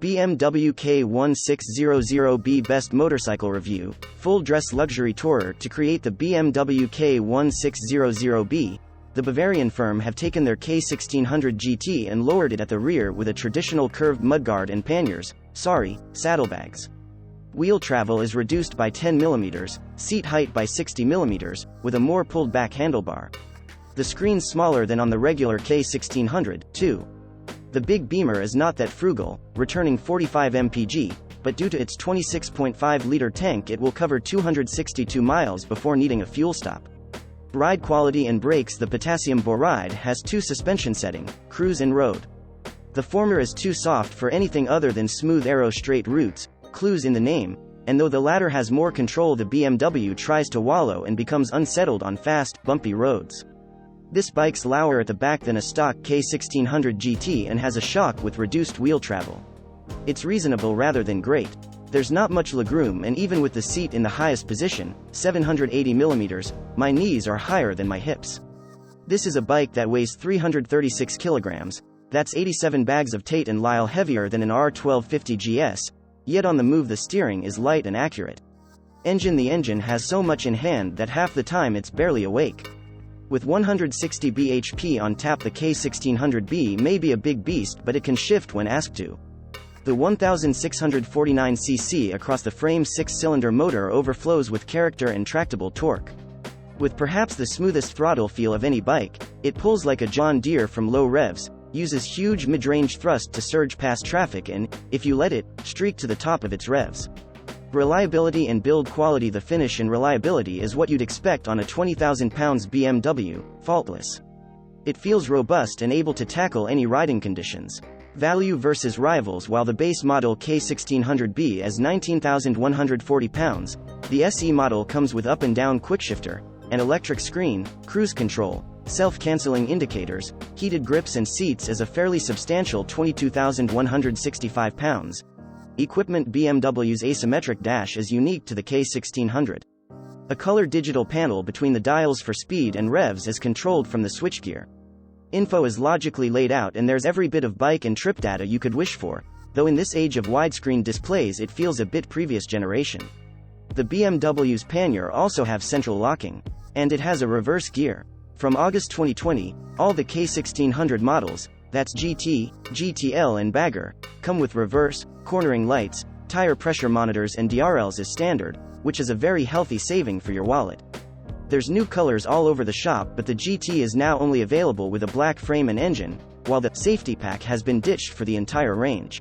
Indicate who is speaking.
Speaker 1: BMW K1600B Best Motorcycle Review, Full Dress Luxury Tourer. To create the BMW K1600B, the Bavarian firm have taken their K1600 GT and lowered it at the rear with a traditional curved mudguard and panniers, saddlebags. Wheel travel is reduced by 10 mm, seat height by 60 mm, with a more pulled back handlebar. The screen's smaller than on the regular K1600, too. The big Beamer is not that frugal, returning 45 mpg, but due to its 26.5-liter tank it will cover 262 miles before needing a fuel stop. Ride quality and brakes. The potassium boride has two suspension settings, cruise and road. The former is too soft for anything other than smooth aero straight routes, clues in the name, and though the latter has more control, the BMW tries to wallow and becomes unsettled on fast, bumpy roads. This bike's lower at the back than a stock K1600 GT and has a shock with reduced wheel travel. It's reasonable rather than great. There's not much legroom, and even with the seat in the highest position, 780 mm, my knees are higher than my hips. This is a bike that weighs 336 kilograms, that's 87 bags of Tate and Lyle heavier than an R1250 GS, yet on the move the steering is light and accurate. The engine has so much in hand that half the time it's barely awake. With 160 bhp on tap, the K1600B may be a big beast, but it can shift when asked to. The 1649cc across the frame 6-cylinder motor overflows with character and tractable torque. With perhaps the smoothest throttle feel of any bike, it pulls like a John Deere from low revs, uses huge mid-range thrust to surge past traffic and, if you let it, streak to the top of its revs. Reliability and build quality. The finish and reliability is what you'd expect on a 20,000 pounds BMW, faultless. It feels robust and able to tackle any riding conditions. Value versus rivals. While the base model K1600B is 19,140 pounds, the SE model comes with up and down quickshifter, an electric screen, cruise control, self-canceling indicators, heated grips and seats as a fairly substantial 22,165 pounds. Equipment. BMW's asymmetric dash is unique to the K1600. A color digital panel between the dials for speed and revs is controlled from the switchgear. Info is logically laid out and there's every bit of bike and trip data you could wish for, though in this age of widescreen displays it feels a bit previous generation. The BMW's pannier also have central locking. And it has a reverse gear. From August 2020, all the K1600 models, that's GT, GTL and Bagger, come with reverse, cornering lights, tire pressure monitors and DRLs as standard, which is a very healthy saving for your wallet. There's new colors all over the shop, but the GT is now only available with a black frame and engine, while the safety pack has been ditched for the entire range.